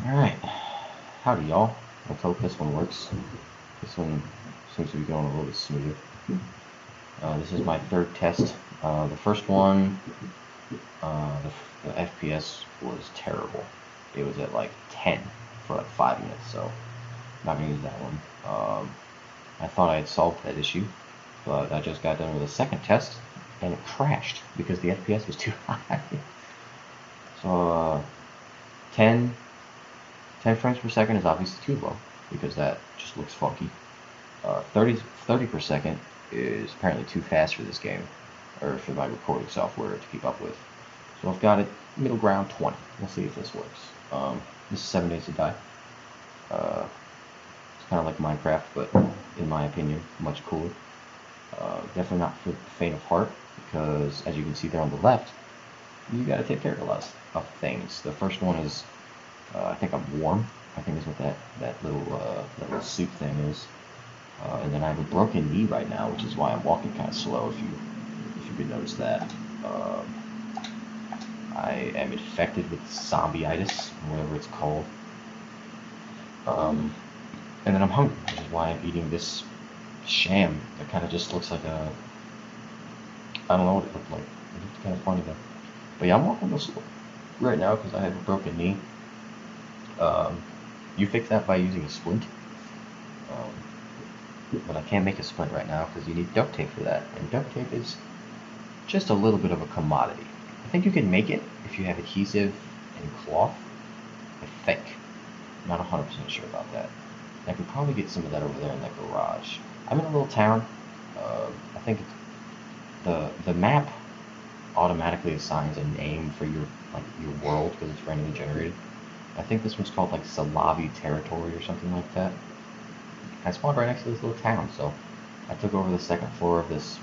Alright, howdy y'all. Let's hope this one works. This one seems to be going a little bit smoother. This is my third test. The first one, the FPS was terrible. It was at like 10 for like 5 minutes, so I'm not going to use that one. I thought I had solved that issue, but I just got done with a second test, and it crashed because the FPS was too high. So 10 frames per second is obviously too low because that just looks funky. 30 per second is apparently too fast for this game, or for my recording software to keep up with. So I've got it middle ground 20. We'll see if this works. This is 7 Days to Die. It's kind of like Minecraft, but in my opinion, much cooler. Definitely not for the faint of heart, because as you can see there on the left, you got to take care of a lot of things. The first one is, I think I'm warm. I think is what that little suit thing is. And then I have a broken knee right now, which is why I'm walking kind of slow. If you could notice that. I am infected with zombieitis, or whatever it's called. And then I'm hungry, which is why I'm eating this sham that kind of just looks like a... I don't know what it looked like. It looked kind of funny though. But yeah, I'm walking real slow right now because I have a broken knee. You fix that by using a splint. But I can't make a splint right now because you need duct tape for that. And duct tape is just a little bit of a commodity. I think you can make it if you have adhesive and cloth. I think. I'm not 100% sure about that. I could probably get some of that over there in that garage. I'm in a little town. I think the map automatically assigns a name for your world because it's randomly generated. I think this one's called like Salavi Territory or something like that. I spawned right next to this little town, so I took over the second floor of this,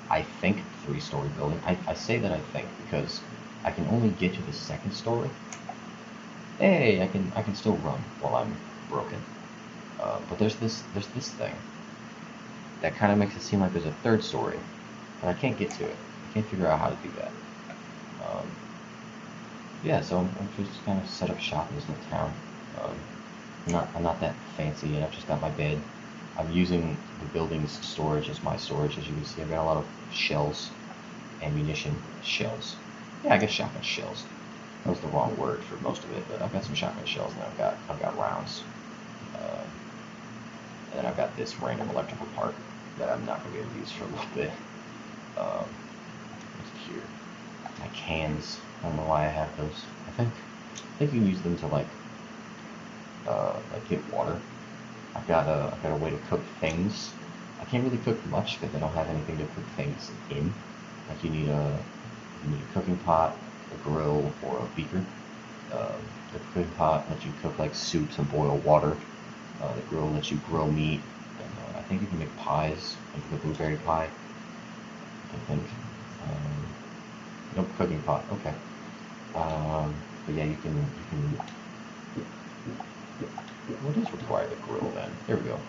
I think, 3-story building. I say that I think because I can only get to the second story. Hey, I can still run while I'm broken. But there's this thing that kind of makes it seem like there's a third story, but I can't get to it. I can't figure out how to do that. Yeah, so I'm just kind of set up shop in this little town. I'm not that fancy, and I've just got my bed. I'm using the building's storage as my storage. As you can see, I've got a lot of shells, ammunition shells. Yeah, I guess shotgun shells. That was the wrong word for most of it, but I've got some shotgun shells, and I've got rounds. And then I've got this random electrical part that I'm not going to be able to use for a little bit. What's here? My cans. I don't know why I have those. I think you can use them to like get water. I've got a way to cook things. I can't really cook much because I don't have anything to cook things in. Like you need a cooking pot, a grill, or a beaker. The cooking pot lets you cook like soups and boil water. The grill lets you grill meat. And, I think you can make pies, like the blueberry pie. I think. Nope, cooking pot. Okay. But yeah, you can. What is required the grill then? There we go.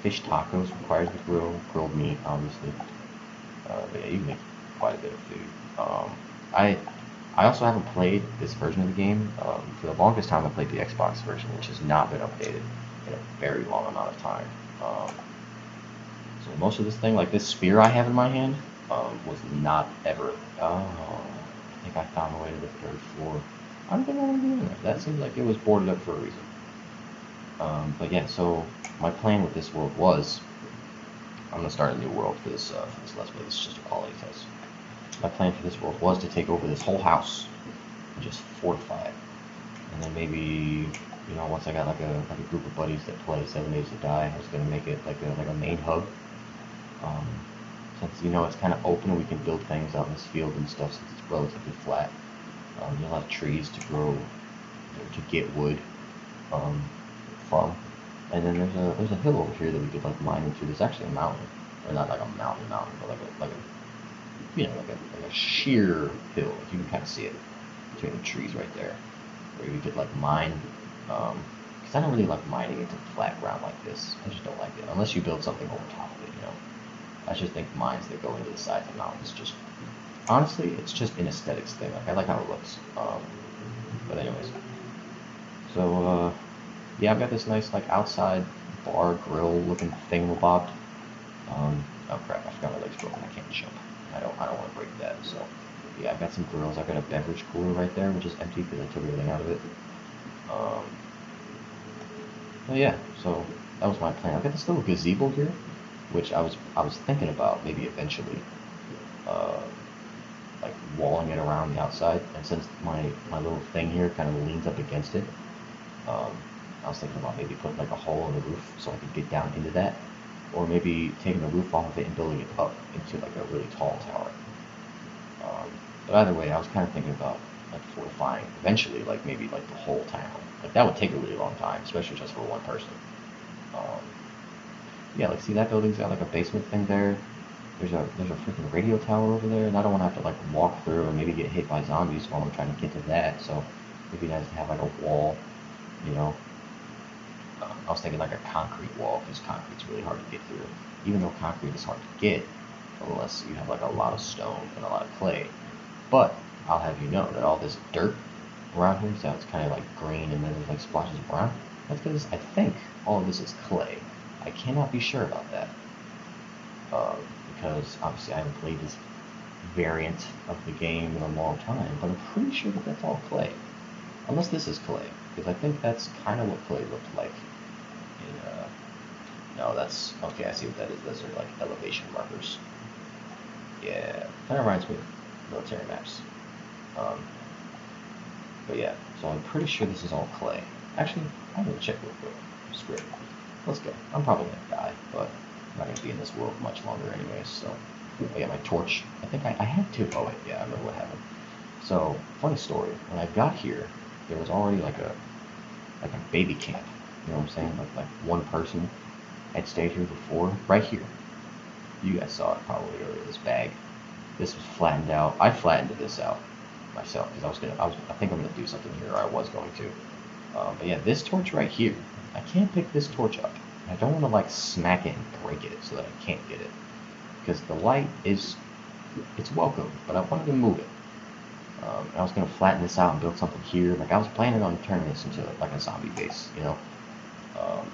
Fish tacos requires the grill, grilled meat, obviously. But yeah, you can make quite a bit of food. I also haven't played this version of the game. For the longest time, I played the Xbox version, which has not been updated in a very long amount of time. So most of this thing, like this spear I have in my hand, was not ever. Oh, I think I found a way to the third floor. I don't think I want to be in there. That seems like it was boarded up for a reason. But yeah, so my plan with this world was, I'm gonna start a new world for this Let's Play. This is just a quality test. My plan for this world was to take over this whole house and just fortify it, and then maybe, once I got like a group of buddies that play 7 Days to Die, I was gonna make it like a main hub. Since it's kind of open, we can build things out in this field and stuff since it's relatively flat. There's a lot of trees to grow, to get wood from. And then there's a hill over here that we could like mine into. There's actually a mountain, or not like a mountain, but like a sheer hill. You can kind of see it between the trees right there, where we could like mine. Because I don't really like mining into flat ground like this. I just don't like it unless you build something over top of it. I just think mines that go into the sides of mountains just, honestly, it's just an aesthetics thing. Like I like how it looks. But anyways, so yeah, I've got this nice like outside bar grill looking thingamabob. Oh crap, I forgot my leg's broken. I can't jump. I don't want to break that. So yeah, I've got some grills. I've got a beverage cooler right there, which is empty because I took everything out of it. Um, but yeah, so that was my plan. I've got this little gazebo here, which I was thinking about maybe eventually, uh, like walling it around the outside. And since my little thing here kind of leans up against it, um, I was thinking about maybe putting like a hole in the roof so I could get down into that, or maybe taking the roof off of it and building it up into like a really tall tower. Um, but either way, I was kind of thinking about like fortifying eventually, like maybe like the whole town. Like that would take a really long time, especially just for one person. Um, yeah, like see that building's got like a basement thing there. There's a freaking radio tower over there, and I don't want to have to like walk through and maybe get hit by zombies while I'm trying to get to that. So it'd be nice to have like a wall, you know. I was thinking like a concrete wall because concrete's really hard to get through. Even though concrete is hard to get, unless you have like a lot of stone and a lot of clay. But I'll have you know that all this dirt around here, so it's kind of like green and then there's like splashes of brown. That's because I think all of this is clay. I cannot be sure about that uh, because obviously I haven't played this variant of the game in a long time, but I'm pretty sure that that's all clay. Unless this is clay, because I think that's kind of what clay looked like in no, that's okay. I see what that is. Those are like elevation markers. Yeah, kind of reminds me of military maps. Um, but yeah, so I'm pretty sure this is all clay. Actually, I'm gonna check real quick. Screw it. Let's go. I'm probably gonna die, but I'm not gonna be in this world much longer anyways. So, I got my torch. I think I had two. Oh wait, yeah, I remember what happened. So, funny story. When I got here, there was already like a baby camp. You know what I'm saying? Like one person had stayed here before, right here. You guys saw it probably earlier. This bag. This was flattened out. I flattened this out myself because I think I'm gonna do something here. Or I was going to. But yeah, this torch right here. I can't pick this torch up. I don't want to like smack it and break it so that I can't get it because the light is it's welcome, but I wanted to move it. I was gonna flatten this out and build something here. Like I was planning on turning this into like a zombie base, you know. Um,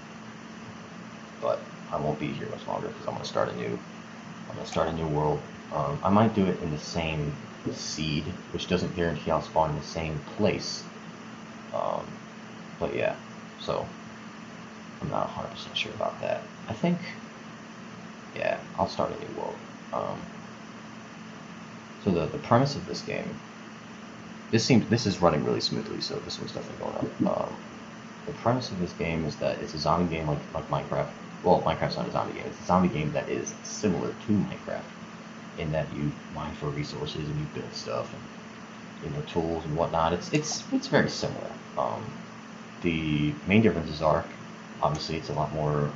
but I won't be here much longer because I'm gonna start a new world. I might do it in the same seed, which doesn't guarantee I'll spawn in the same place. Um, but yeah, so I'm not 100% sure about that. I think, yeah, I'll start a new world. Um, so the premise of this game, this is running really smoothly, so this one's definitely going up. The premise of this game is that it's a zombie game like Minecraft. Well, Minecraft's not a zombie game. It's a zombie game that is similar to Minecraft in that you mine for resources and you build stuff and tools and whatnot. It's very similar. The main differences are obviously it's a lot more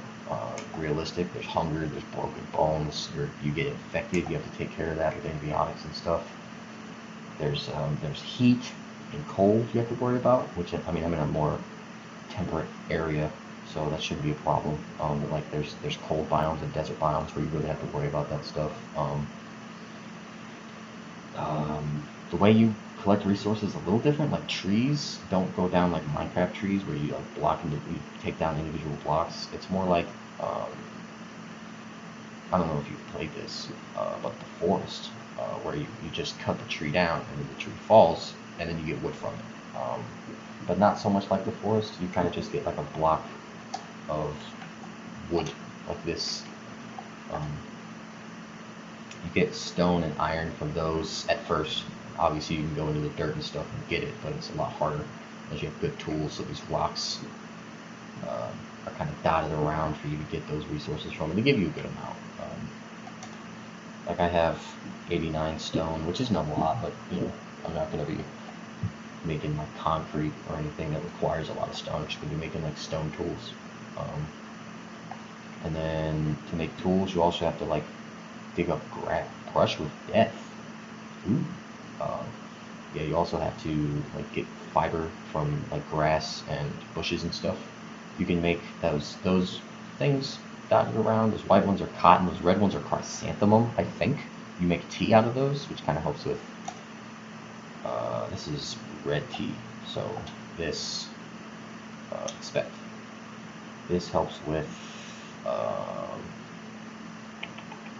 realistic. There's hunger, there's broken bones. You get infected, you have to take care of that with antibiotics and stuff. There's heat and cold you have to worry about, which I mean I'm in a more temperate area, so that shouldn't be a problem. But like there's cold biomes and desert biomes where you really have to worry about that stuff. The way you collect resources is a little different. Like trees don't go down like Minecraft trees where you like you take down individual blocks. It's more like I don't know if you've played this, but the forest where you just cut the tree down and then the tree falls and then you get wood from it. But not so much like the forest. You kind of just get like a block of wood like this. Um, you get stone and iron from those at first. Obviously, you can go into the dirt and stuff and get it, but it's a lot harder unless you have good tools. So these rocks are kind of dotted around for you to get those resources from, and they give you a good amount. Like I have 89 stone, which isn't a lot, but I'm not going to be making like concrete or anything that requires a lot of stone. I'm just going to be making like stone tools. And then to make tools, you also have to like dig up brush with death. Ooh. Yeah, you also have to like get fiber from like grass and bushes and stuff. You can make those things dotted around. Those white ones are cotton. Those red ones are chrysanthemum, I think. You make tea out of those, which kind of helps with. This is red tea, so this expect This helps with,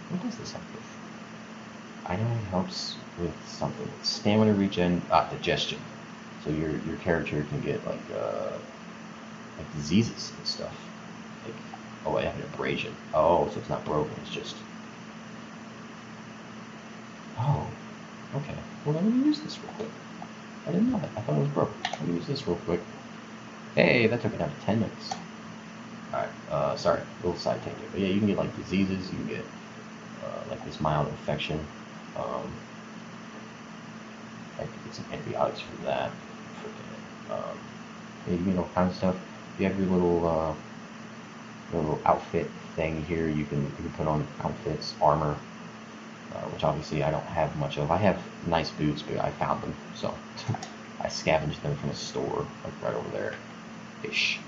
what does this help with? I know it helps with something. Stamina regen, digestion. So your character can get like diseases and stuff. Like, oh, I have an abrasion. Oh, so it's not broken. It's just. Oh, okay. Well, let me use this real quick. I didn't know that. I thought it was broken. Let me use this real quick. Hey, that took it down to 10 minutes. Alright, sorry, a little side tangent. But yeah, you can get like diseases, you can get like this mild infection. I could get some antibiotics for that. Yeah, you can get all kinds of stuff. You have your little outfit thing here. You can put on outfits, armor, which obviously I don't have much of. I have nice boots, but I found them, so I scavenged them from a store, like right over there, ish.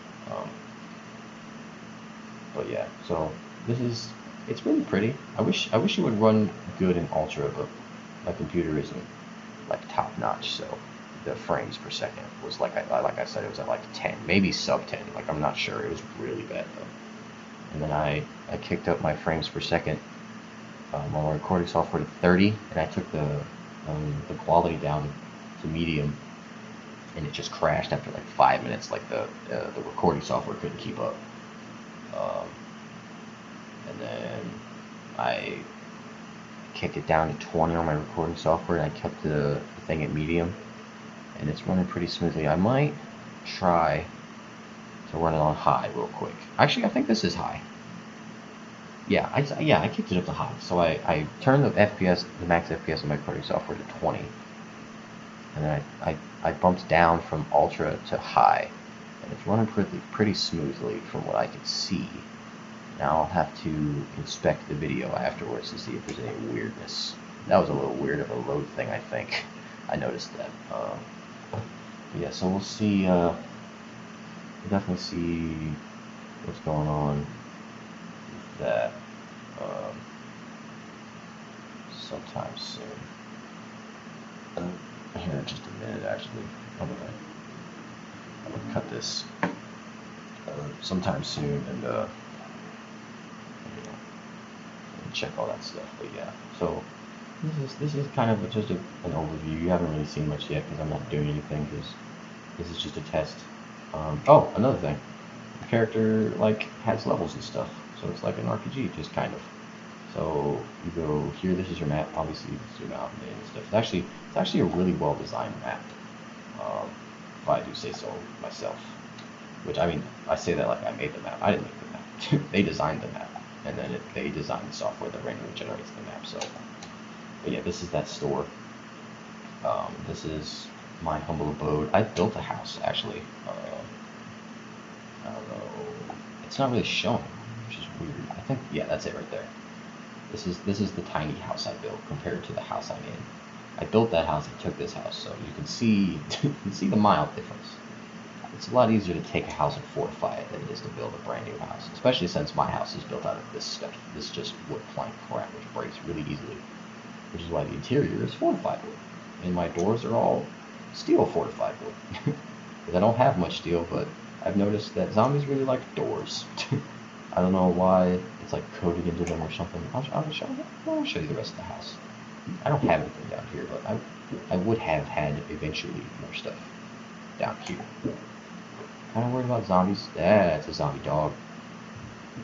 But yeah, so it's really pretty. I wish it would run good in Ultra, but my computer isn't like top notch, so the frames per second was like I said, it was at like 10, maybe sub 10. Like I'm not sure. It was really bad though. And then I kicked up my frames per second on my recording software to 30, and I took the quality down to medium, and it just crashed after like 5 minutes. Like the recording software couldn't keep up. And then I kicked it down to 20 on my recording software, and I kept the thing at medium, and it's running pretty smoothly. I might try to run it on high real quick. Actually, I think this is high. Yeah, I kicked it up to high. So I turned the FPS, the max FPS on my recording software to 20, and then I bumped down from ultra to high, and it's running pretty smoothly from what I can see. Now I'll have to inspect the video afterwards to see if there's any weirdness. That was a little weird of a load thing, I think. I noticed that. Yeah, so we'll see. We'll definitely see what's going on with that sometime soon. Here in just a minute, actually. I'm gonna cut this sometime soon and check all that stuff. But yeah, so this is kind of just an overview. You haven't really seen much yet because I'm not doing anything, because this is just a test. Oh, another thing, the character like has levels and stuff, so it's like an RPG, just kind of. So you go here. This is your map. Obviously, you can zoom out and stuff. It's actually a really well designed map, if I do say so myself. Which, I mean, I say that like I made the map. I didn't make the map. They designed the map, and then they designed the software that randomly generates the map. So, but yeah, this is that store. This is my humble abode. I built a house, actually. I don't know. It's not really showing, which is weird. I think, yeah, that's it right there. This is the tiny house I built compared to the house I'm in. I built that house. I took this house, so you can see the mild difference. It's a lot easier to take a house and fortify it than it is to build a brand new house, especially since my house is built out of this stuff. This just wood plank crap, which breaks really easily, which is why the interior is fortified wood, and my doors are all steel fortified wood. Because I don't have much steel, but I've noticed that zombies really like doors. I don't know why it's like coded into them or something. I'll show you the rest of the house. I don't have anything down here, but I would have had eventually more stuff down here. Kind of worried about zombies. That's a zombie dog.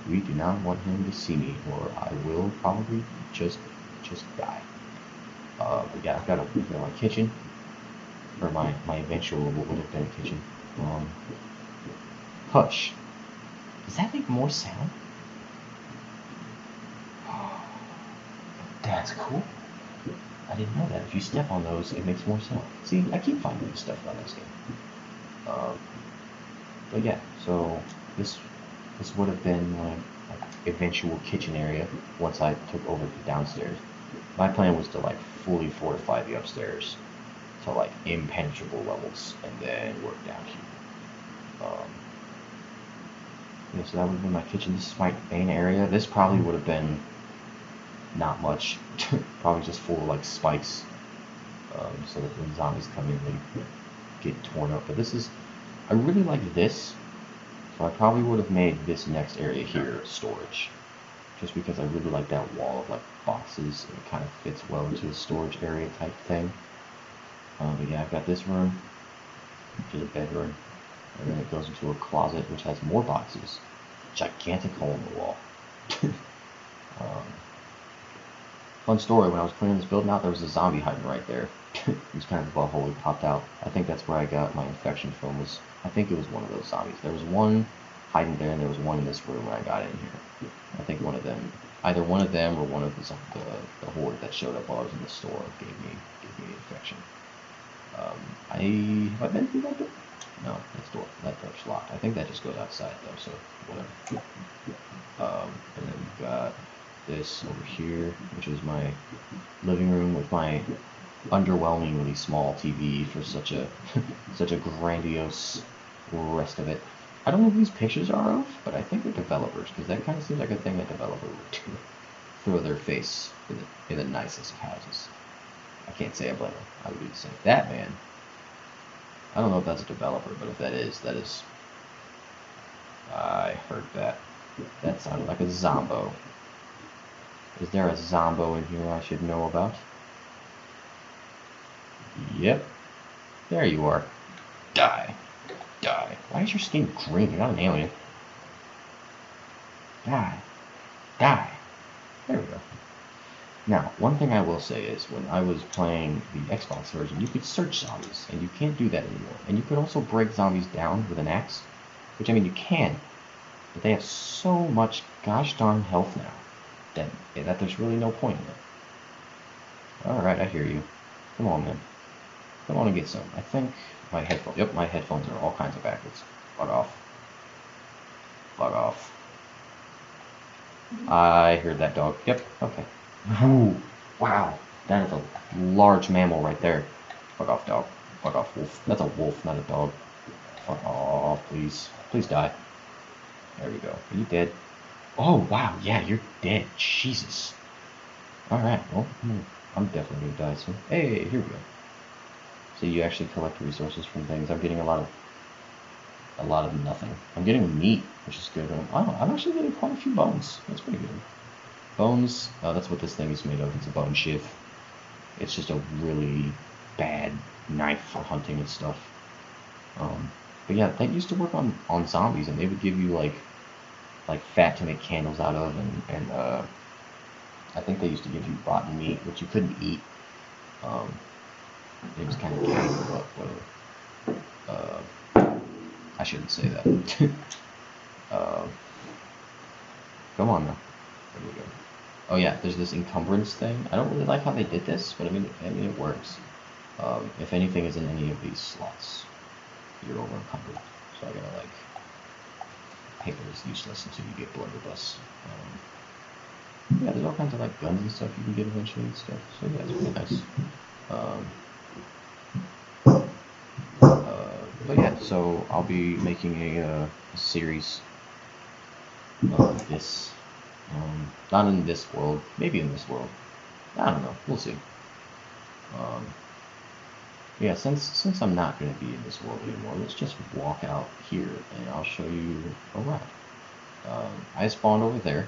We do not want him to see me, or I will probably just die. But yeah, I've got my kitchen, or my eventual what would have been a kitchen. Hush. Does that make more sound? That's cool. I didn't know that. If you step on those, it makes more sound. See, I keep finding this stuff on this game. But yeah, so this would have been like eventual kitchen area once I took over the downstairs. My plan was to like fully fortify the upstairs to like impenetrable levels and then work down here. Yeah, so that would have been my kitchen. This is my main area. This probably would have been not much, probably just full of like spikes, so that when zombies come in, they get torn up. But this is, I really like this So I probably would have made this next area here storage. Just because I really like that wall of like boxes, and it kind of fits well into a storage area type thing. But yeah, I've got this room, which is a bedroom, and then it goes into a closet which has more boxes. Gigantic hole in the wall. um, Fun story, when I was cleaning this building out, there was a zombie hiding right there. It was kind of a butthole, he popped out. I think that's where I got my infection from. I think it was one of those zombies. There was one hiding there, and there was one in this room when I got in here. I think one of them, either one of them or one of the horde that showed up while I was in the store gave me the infection. Have I been through that door? No, that door's locked. I think that just goes outside though, so whatever. And then we've got this over here, which is my living room with my underwhelmingly small TV for such a such a grandiose rest of it. I don't know who these pictures are of, but I think they're developers, because that kind of seems like a thing that developer would do. Throw their face in the nicest of houses. I can't say I blame them. I would do the same. That man, I don't know if that's a developer, but if that is, I heard that. That sounded like a zombo. Is there a zombo in here I should know about? Yep. There you are. Die. Die. Why is your skin green? You're not an alien. Die. Die. There we go. Now, one thing I will say is, when I was playing the Xbox version, you could search zombies, and you can't do that anymore. And you could also break zombies down with an axe, which, I mean, you can, but they have so much gosh darn health now that there's really no point in it. Alright, I hear you. Come on, man. Come on and get some. I think my headphones, yep, my headphones are all kinds of backwards. Fuck off. Fuck off. I heard that dog. Yep, okay. Ooh, wow, that is a large mammal right there. Fuck off, dog. Fuck off, wolf. That's a wolf, not a dog. Fuck off, please. Please die. There we go. Are you dead? Oh, wow, yeah, you're dead. Jesus. Alright, well, I'm definitely gonna die soon. Hey, here we go. So you actually collect resources from things. I'm getting a lot of nothing. I'm getting meat, which is good. I'm actually getting quite a few bones. That's pretty good. Bones, that's what this thing is made of. It's a bone shiv. It's just a really bad knife for hunting and stuff. But yeah, that used to work on zombies, and they would give you like fat to make candles out of, and I think they used to give you rotten meat, which you couldn't eat. It was kind of gay, but whatever. I shouldn't say that. Come on now. There we go. Oh yeah, there's this encumbrance thing. I don't really like how they did this, but I mean it works. If anything is in any of these slots, you're over encumbered. So I gotta like, paper is useless until you get blunderbuss. Yeah, there's all kinds of like guns and stuff you can get eventually and stuff. So yeah, it's really nice. But yeah, so I'll be making a series of this. Not in this world, maybe in this world. I don't know. We'll see. Yeah, since I'm not going to be in this world anymore, let's just walk out here and I'll show you around. I spawned over there.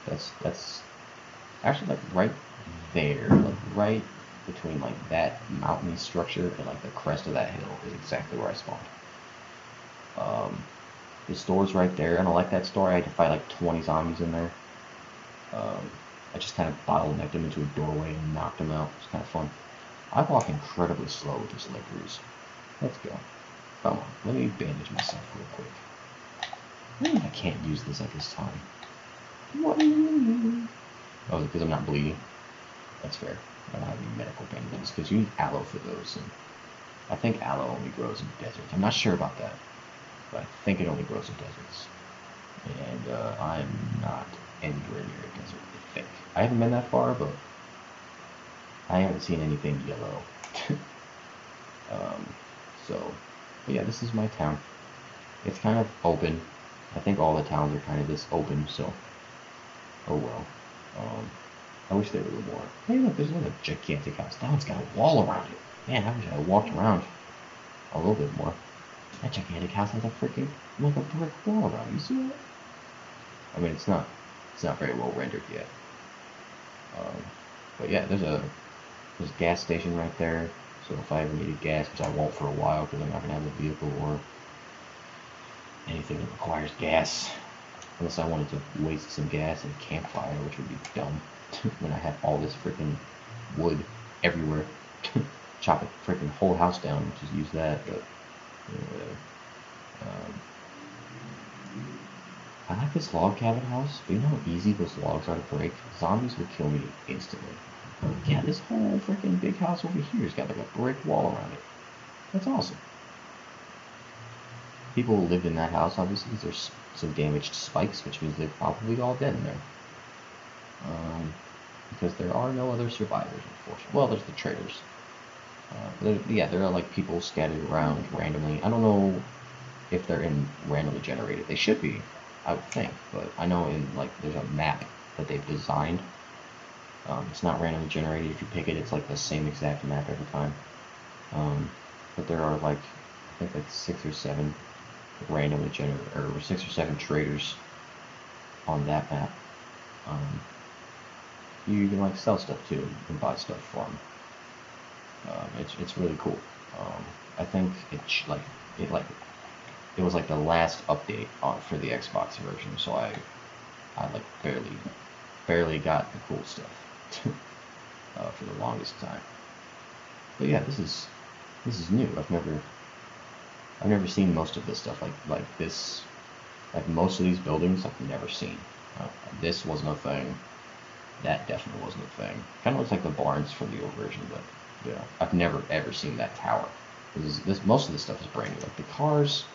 That's actually like right there, like right between like that mountainy structure and like the crest of that hill is exactly where I spawned. The store's right there. I don't like that store. I had to fight like 20 zombies in there. I just kind of bottlenecked them into a doorway and knocked them out. It's kind of fun. I walk incredibly slow with this leg bruise. Let's go. Come on, let me bandage myself real quick. I can't use this at this time. What? Oh, because I'm not bleeding. That's fair. I don't have any medical bandages because you need aloe for those. And I think aloe only grows in deserts. I'm not sure about that, but I think it only grows in deserts. And I'm not anywhere near a desert, I think. I haven't been that far, but I haven't seen anything yellow. But yeah, this is my town. It's kind of open. I think all the towns are kind of this open, so oh well. I wish there were more. Hey look, there's another gigantic house. That one's got a wall around it. Man, I wish I walked around a little bit more. I that gigantic house has a freaking, like a brick wall around it. You see that? I mean, it's not very well rendered yet. But yeah, there's a gas station right there. So if I ever needed gas, which I won't for a while because I'm not gonna have a vehicle or anything that requires gas, unless I wanted to waste some gas and campfire, which would be dumb when I have all this freaking wood everywhere. Chop a freaking whole house down and just use that, but you know, whatever. I like this log cabin house, but you know how easy those logs are to break? Zombies would kill me instantly. Yeah, this whole freaking big house over here has got like a brick wall around it. That's awesome. People who lived in that house, obviously, there's some damaged spikes, which means they're probably all dead in there. Because there are no other survivors, unfortunately. Well, there's the traders. There are like people scattered around randomly. I don't know if they're in randomly generated. They should be, I would think. But I know in like there's a map that they've designed. It's not randomly generated. If you pick it, it's like the same exact map every time. But there are like I think like 6 or 7 randomly generated, or 6 or 7 traders on that map. You can like sell stuff too and buy stuff from. It's really cool. I think it was like the last update for the Xbox version, so I like barely got the cool stuff for the longest time. But yeah, this is new. I've never seen most of this stuff like this. Like most of these buildings, I've never seen. This wasn't a thing. That definitely wasn't a thing. Kind of looks like the barns from the old version, but yeah, I've never ever seen that tower. Most of this stuff is brand new. Like the cars,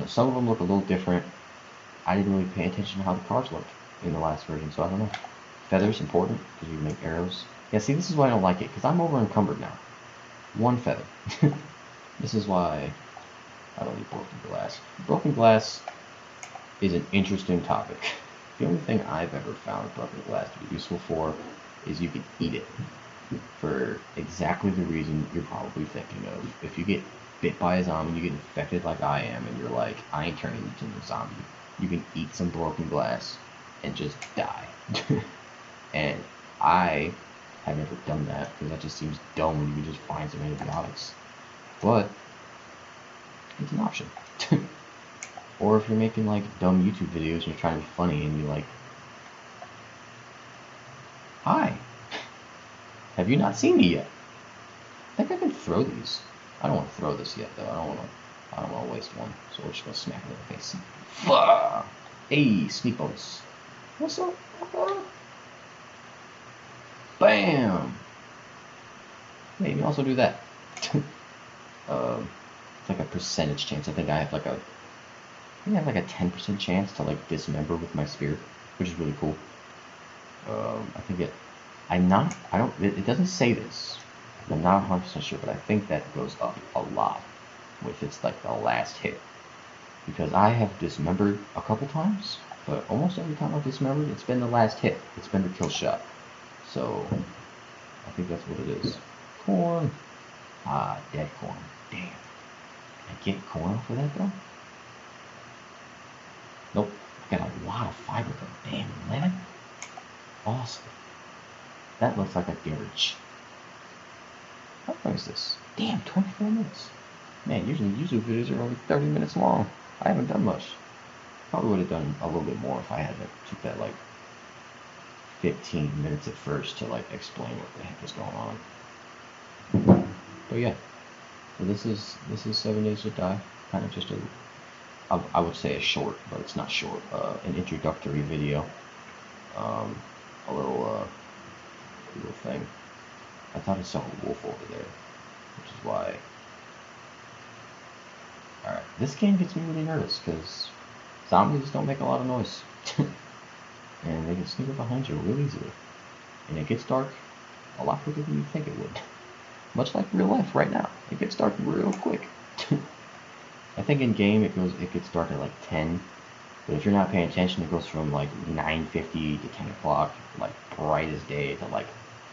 some of them look a little different. I didn't really pay attention to how the cars looked in the last version, so I don't know. Feathers important because you make arrows. Yeah, see, this is why I don't like it, because I'm over encumbered now. 1 feather. This is why I don't need broken glass. Broken glass is an interesting topic. The only thing I've ever found broken glass to be useful for is you can eat it for exactly the reason you're probably thinking of. If you get bit by a zombie, you get infected like I am, and you're like, I ain't turning into a zombie, you can eat some broken glass and just die. And I have never done that because that just seems dumb when you can just find some antibiotics. But it's an option. Or if you're making like dumb YouTube videos and you're trying to be funny and you're like, hi, have you not seen me yet? I think I can throw these. I don't want to throw this yet though. I don't want to waste one. So we're just gonna smack it in the face. Hey, sneak bonus. What's up? Bam! Yeah, you can also do that. It's like a percentage chance. I think I have like a 10% chance to like dismember with my spear, which is really cool. It doesn't say this. I'm not 100% sure, but I think that goes up a lot if it's like the last hit. Because I have dismembered a couple times, but almost every time I've dismembered, it's been the last hit. It's been the kill shot. So, I think that's what it is. Corn. Ah, dead corn. Damn. Can I get corn for that though? Nope. I got a lot of fiber though. Damn, lemon. Awesome. That looks like a garage. How long is this? Damn, 24 minutes. Man, usually YouTube videos are only 30 minutes long. I haven't done much. Probably would have done a little bit more if I had took that like 15 minutes at first to like explain what the heck was going on. But yeah, so this is 7 Days to Die. Kind of just I would say a short, but it's not short. An introductory video. A little thing. I thought I saw a wolf over there, which is why. Alright, this game gets me really nervous because zombies don't make a lot of noise. And they can sneak up behind you real easily. And it gets dark a lot quicker than you think it would. Much like real life right now. It gets dark real quick. I think in game it gets dark at like 10. But if you're not paying attention, it goes from like 9:50 to 10 o'clock, like bright as day, to like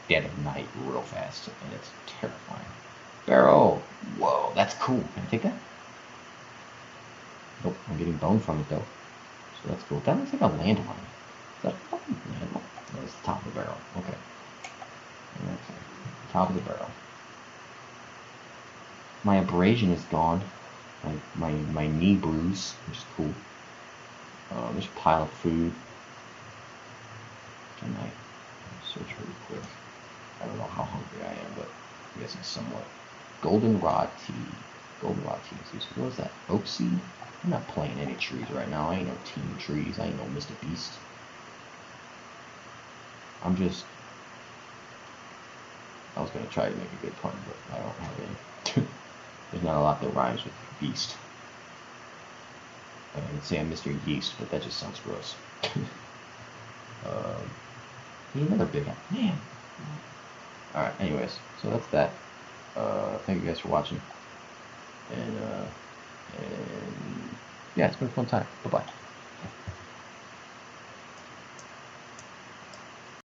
dead of night real fast. And it's terrifying. Barrel! Whoa, that's cool. Can I take that? Nope, I'm getting bone from it though. So that's cool. That looks like a landmine. Is that a fucking landmine? No, it's the top of the barrel. Okay. Okay. Top of the barrel. My abrasion is gone. My knee bruise, which is cool. There's a pile of food. Can I search really quick? I don't know how hungry I am, but I'm guessing somewhat. Goldenrod tea. Goldenrod tea. What is that? Oak seed? I'm not playing any trees right now. I ain't no team trees. I ain't no Mr. Beast. I'm just... I was going to try to make a good pun, but I don't have any. There's not a lot that rhymes with beast. I can say I'm Mr. Yeast, but that just sounds gross. Another big one. Man. Alright, anyways. So that's that. Thank you guys for watching. And yeah, it's been a fun time. Bye-bye.